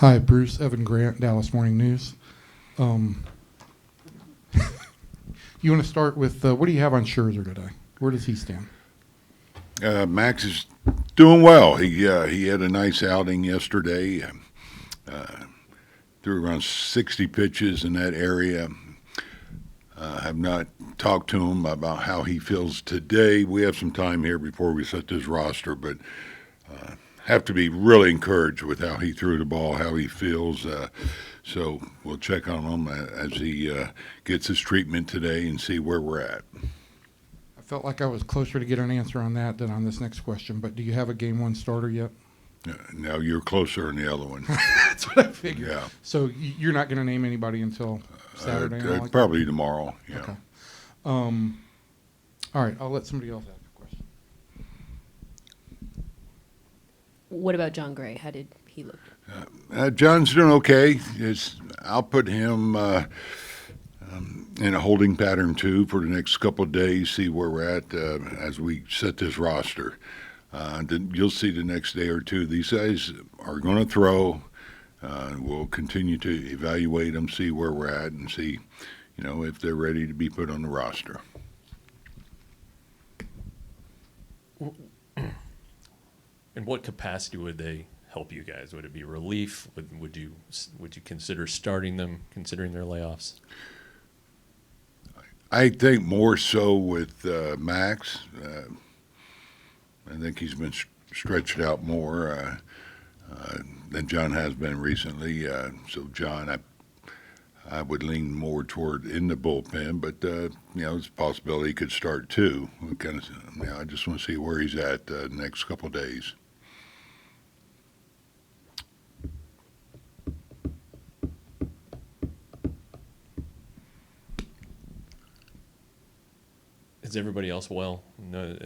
Hi, Bruce. Evan Grant, Dallas Morning News. You want to start with what do you have on Scherzer today? Where does he stand? Max is doing well. He had a nice outing yesterday. Threw around 60 pitches in that area. Have not talked to him about how he feels today. We have some time here before we set this roster, but have to be really encouraged with how he threw the ball, how he feels. So we'll check on him as he gets his treatment today and see where we're at. I felt like I was closer to get an answer on that than on this next question, but do you have a Game 1 starter yet? Now you're closer on the other one. That's what I figured. Yeah. So you're not going to name anybody until Saturday? Probably tomorrow. Yeah. Okay. All right. I'll let somebody else ask a question. What about John Gray? How did he look? John's doing okay. I'll put him in a holding pattern too for the next couple of days. See where we're at as we set this roster. You'll see the next day or two. These guys are going to throw. We'll continue to evaluate them, see where we're at, and see, if they're ready to be put on the roster. In what capacity would they help you guys? Would it be relief? Would you consider starting them, considering their layoffs? I think more so with Max. I think he's been stretched out more than John has been recently. So John, I would lean more toward in the bullpen, but it's a possibility he could start too. I just want to see where he's at the next couple of days. Is everybody else well? No,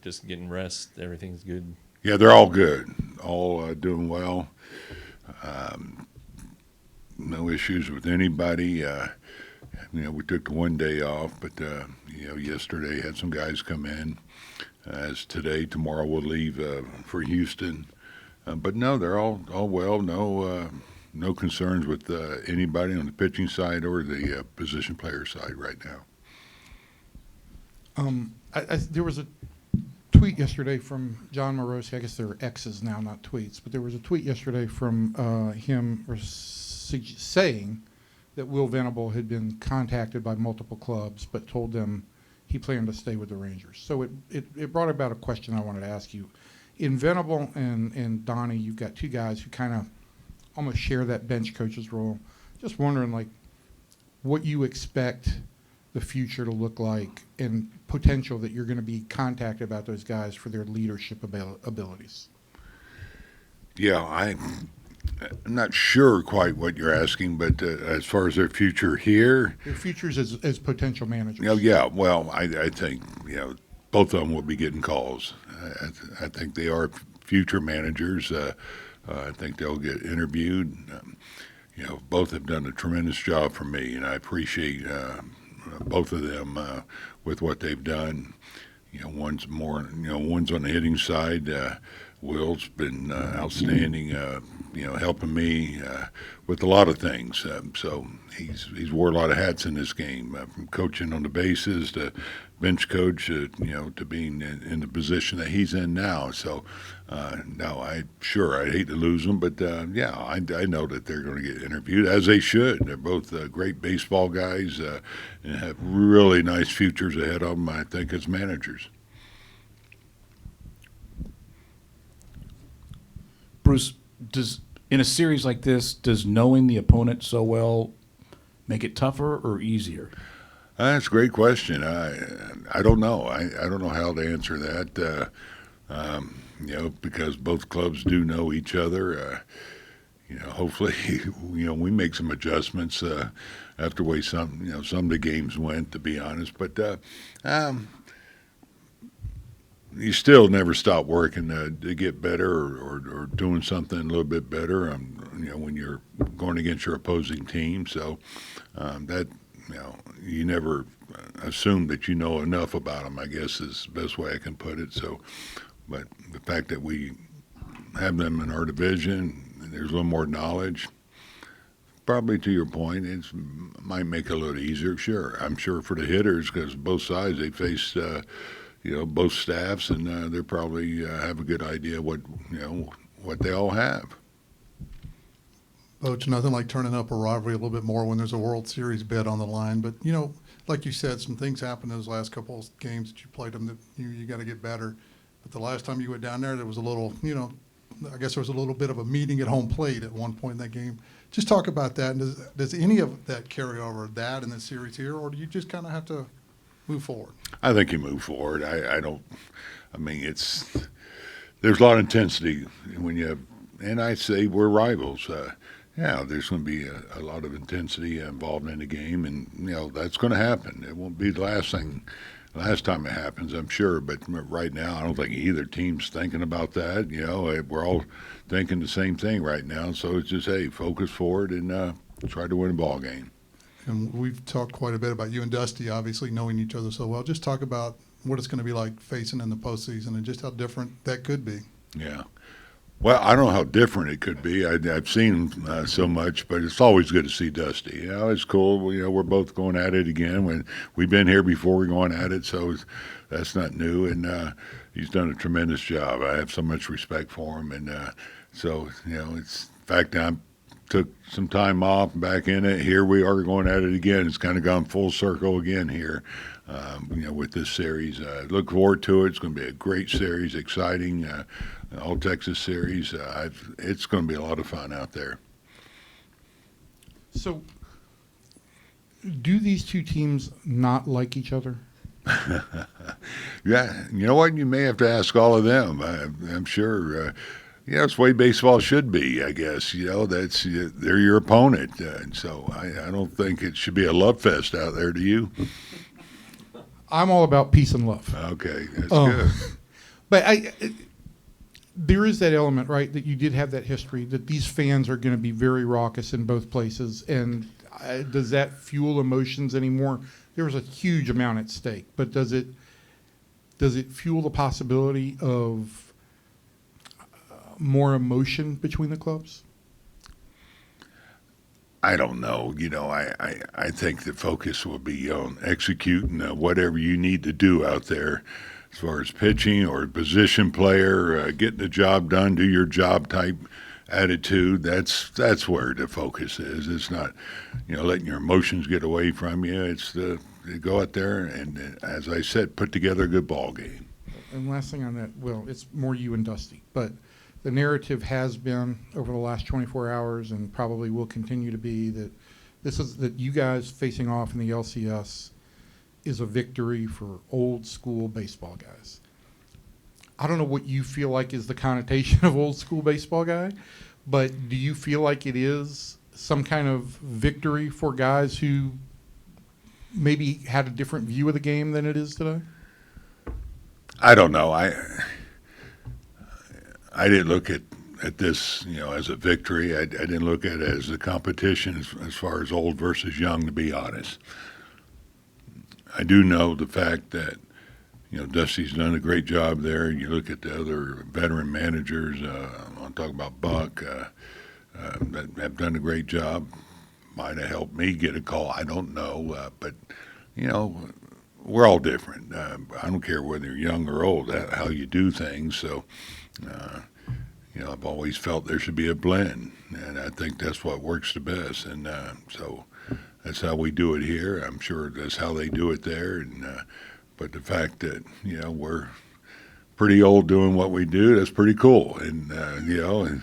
just getting rest. Everything's good. Yeah, they're all good, all doing well. No issues with anybody. We took the one day off, but yesterday had some guys come in. As today, tomorrow we'll leave for Houston. But no, they're all well. No concerns with anybody on the pitching side or the position player side right now. There was a tweet yesterday from John Morosi. I guess they're X's now, not tweets. But there was a tweet yesterday from him saying that Will Venable had been contacted by multiple clubs but told them he planned to stay with the Rangers. So it brought about a question I wanted to ask you. In Venable and Donnie, you've got two guys who kind of almost share that bench coach's role. Just wondering, what you expect the future to look like and potential that you're going to be contacted about those guys for their leadership abilities. Yeah, I'm not sure quite what you're asking, but as far as their future here. Their futures as potential managers. Yeah, well, I think, both of them will be getting calls. I think they are future managers. I think they'll get interviewed. Both have done a tremendous job for me, and I appreciate both of them with what they've done. One's more, one's on the hitting side. Will's been outstanding, helping me with a lot of things. So he's wore a lot of hats in this game, from coaching on the bases to bench coach, to being in the position that he's in now. So no, I'd hate to lose them, but I know that they're going to get interviewed, as they should. They're both great baseball guys and have really nice futures ahead of them, I think, as managers. Bruce, in a series like this, does knowing the opponent so well make it tougher or easier? That's a great question. I don't know. I don't know how to answer that. Because both clubs do know each other. Hopefully, we make some adjustments after the way some of the games went, to be honest. But you still never stop working to get better or doing something a little bit better. When you're going against your opposing team, so that you never assume that you know enough about them, I guess, is the best way I can put it. So, but the fact that we have them in our division there's a little more knowledge. Probably to your point, it might make it a little easier. Sure, I'm sure for the hitters, because both sides they face, both staffs, and they probably have a good idea what they all have. Coach, nothing like turning up a rivalry a little bit more when there's a World Series bid on the line. But, like you said, some things happened in those last couple of games that you played them that you got to get better. But the last time you went down there was a little, I guess there was a little bit of a meeting at home plate at one point in that game. Just talk about that. And does any of that carry over that in the series here, or do you just kind of have to move forward? I think you move forward. There's a lot of intensity when you have, and I say we're rivals. There's going to be a lot of intensity involved in the game, and that's going to happen. It won't be the last time it happens, I'm sure. But right now, I don't think either team's thinking about that. We're all thinking the same thing right now. So it's just, hey, focus forward and try to win a ball game. And we've talked quite a bit about you and Dusty, obviously knowing each other so well. Just talk about what it's going to be like facing in the postseason and just how different that could be. Yeah. Well, I don't know how different it could be. I've seen him so much, but it's always good to see Dusty. It's cool. We're both going at it again. When we've been here before, we're going at it, so that's not new. And he's done a tremendous job. I have so much respect for him, and so it's in fact I took some time off, back in it. Here we are going at it again. It's kind of gone full circle again here. With this series, look forward to it. It's going to be a great series, exciting. All Texas series. It's going to be a lot of fun out there. So, do these two teams not like each other? Yeah, you know what? You may have to ask all of them. I'm sure. It's the way baseball should be, I guess. They're your opponent, and so I don't think it should be a love fest out there. Do you? I'm all about peace and love. Okay, that's good. But there is that element, right, that you did have that history, that these fans are going to be very raucous in both places. And does that fuel emotions anymore? There's a huge amount at stake. But does it fuel the possibility of more emotion between the clubs? I don't know. I think the focus will be on executing whatever you need to do out there as far as pitching or position player, getting the job done, do your job type attitude. That's where the focus is. It's not, letting your emotions get away from you. It's to go out there and, as I said, put together a good ball game. And last thing on that, it's more you and Dusty, but the narrative has been over the last 24 hours and probably will continue to be that you guys facing off in the LCS is a victory for old school baseball guys. I don't know what you feel like is the connotation of old school baseball guy, but do you feel like it is some kind of victory for guys who maybe had a different view of the game than it is today? I don't know. I didn't look at this, as a victory. I didn't look at it as a competition as far as old versus young, to be honest. I do know the fact that, Dusty's done a great job there. You look at the other veteran managers, I'm talking about Buck, that have done a great job. Might have helped me get a call. I don't know. But, we're all different. I don't care whether you're young or old, how you do things. So, I've always felt there should be a blend, and I think that's what works the best. And so that's how we do it here. I'm sure that's how they do it there. And but the fact that we're pretty old doing what we do, that's pretty cool. And and you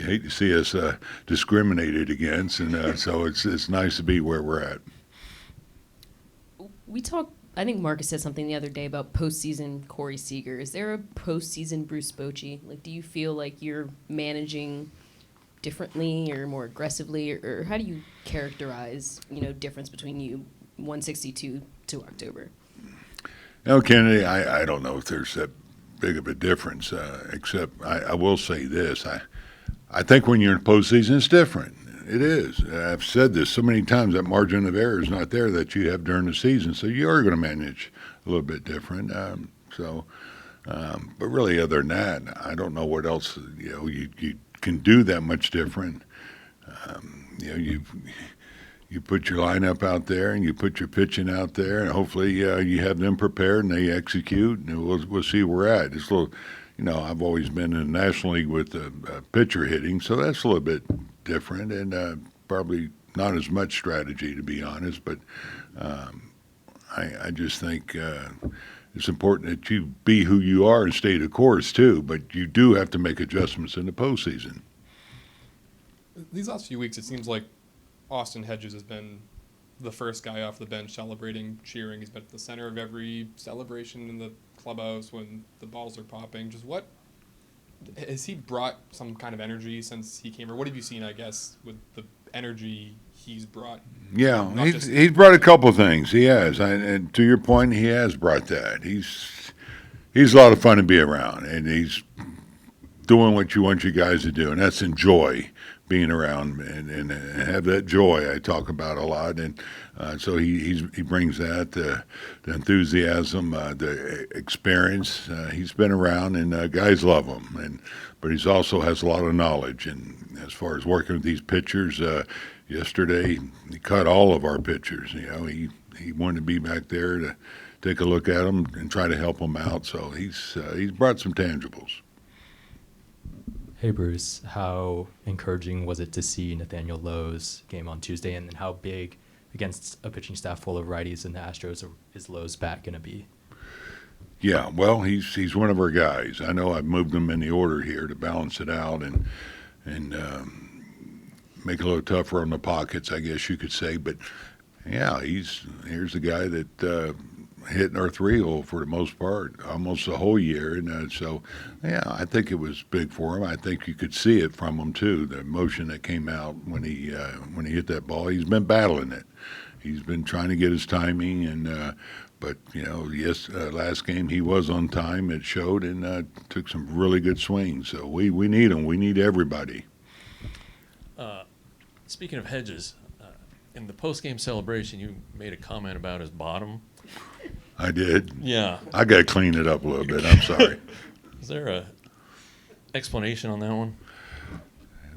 hate to see us discriminated against, and so it's nice to be where we're at. We talked. I think Marcus said something the other day about postseason Corey Seager. Is there a postseason Bruce Bochy? Do you feel like you're managing differently or more aggressively, or how do you characterize, difference between you 162 to October? Kennedy, I don't know if there's that big of a difference, except I will say this. I think when you're in postseason, it's different. It is. I've said this so many times, that margin of error is not there that you have during the season, so you are going to manage a little bit different. But really, other than that, I don't know what else. You can do that much different. You put your lineup out there and you put your pitching out there, and hopefully you have them prepared and they execute, and we'll see where we're at. It's a little, I've always been in the National League with pitcher hitting, so that's a little bit different and probably not as much strategy, to be honest. But I just think it's important that you be who you are and stay the course too. But you do have to make adjustments in the postseason. These last few weeks, it seems like Austin Hedges has been the first guy off the bench celebrating, cheering. He's been at the center of every celebration in the clubhouse when the balls are popping. Just what has he brought some kind of energy since he came? Or what have you seen, I guess, with the energy he's brought? Yeah, Not just- he's brought a couple of things. He has, and to your point, he has brought that. He's a lot of fun to be around, and he's doing what you want you guys to do, and that's enjoy being around and have that joy I talk about a lot. And so he brings that, the enthusiasm, the experience. He's been around, and guys love him. But he's also has a lot of knowledge. And as far as working with these pitchers, yesterday he cut all of our pitchers. He wanted to be back there to take a look at them and try to help them out. So he's brought some tangibles. Hey Bruce, how encouraging was it to see Nathaniel Lowe's game on Tuesday, and then how big against a pitching staff full of righties in the Astros is Lowe's bat going to be? Yeah, well, he's one of our guys. I know I've moved him in the order here to balance it out and make it a little tougher on the pockets, I guess you could say. But yeah, here's the guy that hitting our 3-hole for the most part, almost the whole year. And so, yeah, I think it was big for him. I think you could see it from him, too, the emotion that came out when he hit that ball. He's been battling it. He's been trying to get his timing. But, last game he was on time. It showed and took some really good swings. So we need him. We need everybody. Speaking of Hedges, in the post-game celebration, you made a comment about his bottom. I did. Yeah. I got to clean it up a little bit. I'm sorry. Is there a explanation on that one?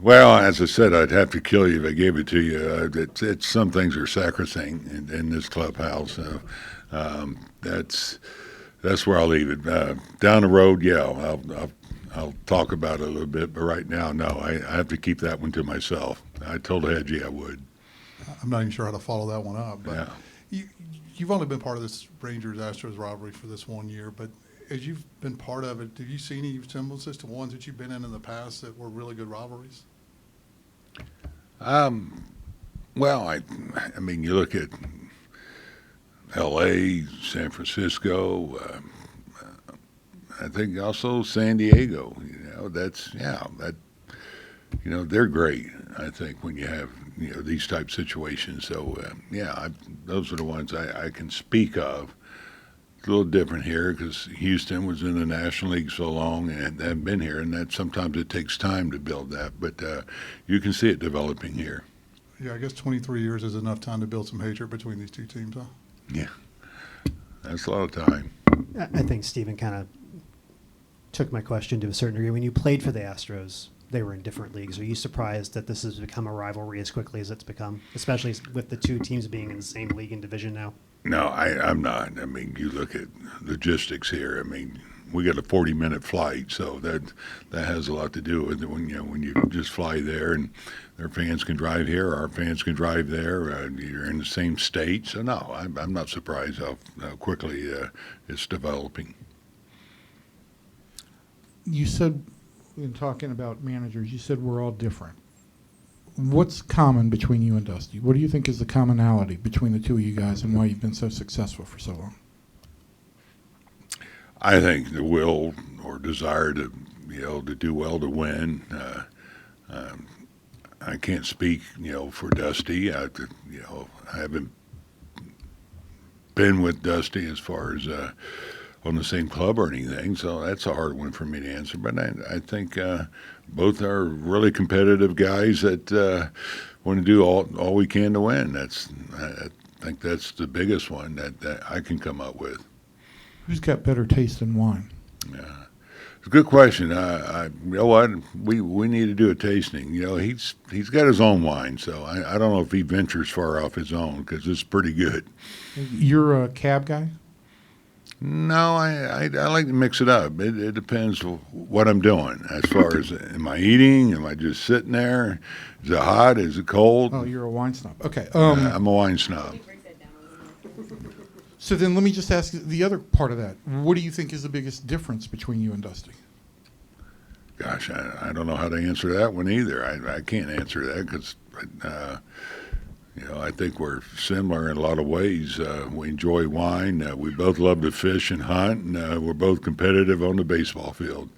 Well, as I said, I'd have to kill you if I gave it to you. It's some things are sacrosanct in this clubhouse. So, that's where I'll leave it. Down the road, yeah, I'll talk about it a little bit, but right now, no, I have to keep that one to myself. I told Hedgie I would. I'm not even sure how to follow that one up. But Yeah. you've only been part of this Rangers-Astros rivalry for this 1 year, but as you've been part of it, have you seen any semblances to ones that you've been in the past that were really good rivalries? Well, I mean, you look at L.A., San Francisco, I think also San Diego. They're great. I think when you have these type situations. So those are the ones I can speak of. It's a little different here because Houston was in the National League so long and haven't been here, and that sometimes it takes time to build that. But you can see it developing here. Yeah, I guess 23 years is enough time to build some hatred between these two teams, huh? Yeah, that's a lot of time. I think Stephen kind of took my question to a certain degree. When you played for the Astros, they were in different leagues. Are you surprised that this has become a rivalry as quickly as it's become, especially with the two teams being in the same league and division now? No, I'm not. I mean, you look at logistics here. I mean, we got a 40-minute flight, so that has a lot to do with it. When you just fly there and their fans can drive here, our fans can drive there. You're in the same state, so no, I'm not surprised how quickly it's developing. You said, in talking about managers, you said we're all different. What's common between you and Dusty? What do you think is the commonality between the two of you guys and why you've been so successful for so long? I think the will or desire to do well, to win. I can't speak for Dusty. I haven't been with Dusty as far as on the same club or anything, so that's a hard one for me to answer. But I think both are really competitive guys that want to do all we can to win. I think that's the biggest one that I can come up with. Who's got better taste in wine? It's a good question. You know what? We need to do a tasting. You know, he's got his own wine, so I don't know if he ventures far off his own because it's pretty good. You're a cab guy? No, I like to mix it up. It depends what I'm doing. As far as, am I eating? Am I just sitting there? Is it hot? Is it cold? Oh, you're a wine snob. Okay. I'm a wine snob. So then let me just ask the other part of that. What do you think is the biggest difference between you and Dusty? Gosh, I don't know how to answer that one either. I can't answer that because, you know, I think we're similar in a lot of ways. We enjoy wine. We both love to fish and hunt, and we're both competitive on the baseball field.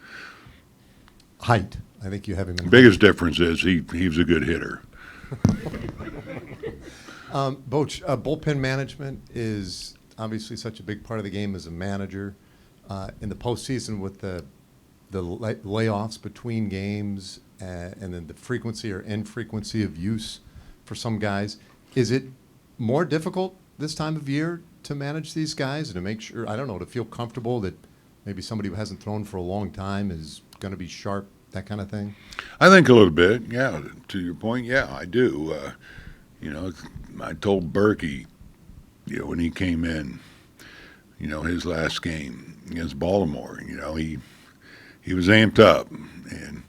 Height. I think you have him in. The biggest difference is he's a good hitter. Boch, bullpen management is obviously such a big part of the game as a manager. In the postseason with the layoffs between games and then the frequency or infrequency of use for some guys, is it more difficult this time of year to manage these guys and to make sure, I don't know, to feel comfortable that maybe somebody who hasn't thrown for a long time is going to be sharp, that kind of thing? I think a little bit, yeah. To your point, yeah, I do. You know, I told Berkey, you know, when he came in, you know, his last game against Baltimore, you know, he was amped up, and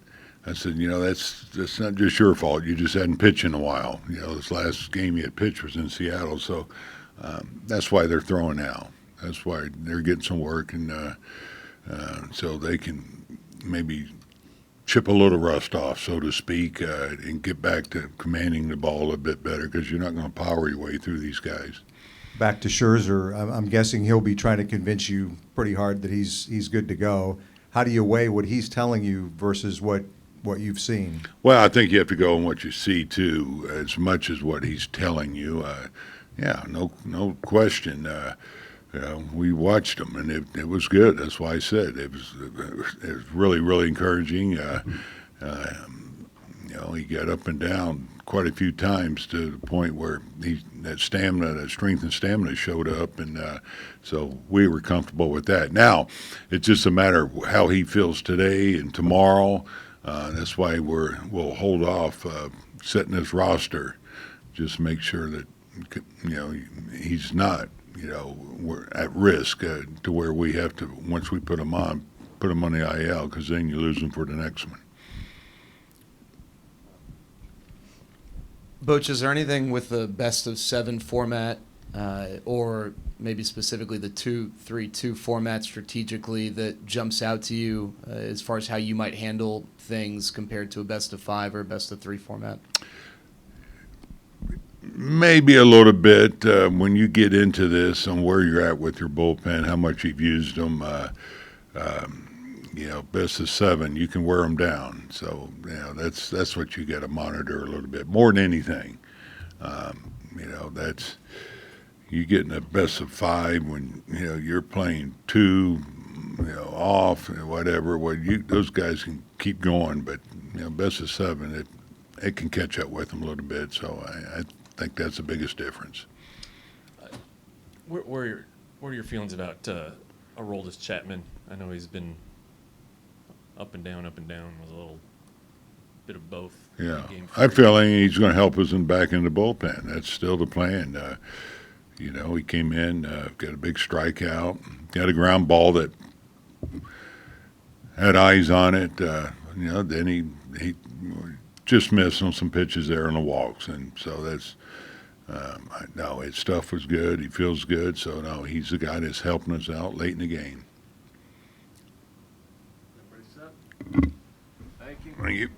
I said, you know, that's not just your fault. You just hadn't pitched in a while. You know, this last game he had pitched was in Seattle, so that's why they're throwing now. That's why they're getting some work, and so they can maybe chip a little rust off, so to speak, and get back to commanding the ball a bit better because you're not going to power your way through these guys. Back to Scherzer, I'm guessing he'll be trying to convince you pretty hard that he's good to go. How do you weigh what he's telling you versus what you've seen? Well, I think you have to go on what you see too, as much as what he's telling you. Yeah, no question. You know, we watched him, and it was good. That's why I said it was really, really encouraging. You know, he got up and down quite a few times to the point where that strength and stamina showed up, and so we were comfortable with that. Now, it's just a matter of how he feels today and tomorrow. That's why we'll hold off setting his roster, just make sure that, you know, he's not, you know, we're at risk to where we have to, once we put him on the IL, because then you lose him for the next one. Boch, is there anything with the best of 7 format, or maybe specifically the 2-3-2 format strategically that jumps out to you as far as how you might handle things compared to a best of 5 or a best of 3 format? Maybe a little bit when you get into this on where you're at with your bullpen, how much you've used them. You know, best of 7, you can wear them down. So, you know, that's what you got to monitor a little bit more than anything. You know, that's you getting a best of 5 when, you know, you're playing 2, you know, off or whatever. Well, those guys can keep going, but, you know, best of 7, it can catch up with them a little bit. So I think that's the biggest difference. What are your feelings about Aroldis Chapman? I know he's been up and down, with a little bit of both. Yeah, I feel like he's going to help us back in the bullpen. That's still the plan. You know, he came in, got a big strikeout, got a ground ball that had eyes on it. You know, then he just missed on some pitches there on the walks, and so that's. No, his stuff was good. He feels good. So, no, he's the guy that's helping us out late in the game. Everybody set? Thank you. Thank you.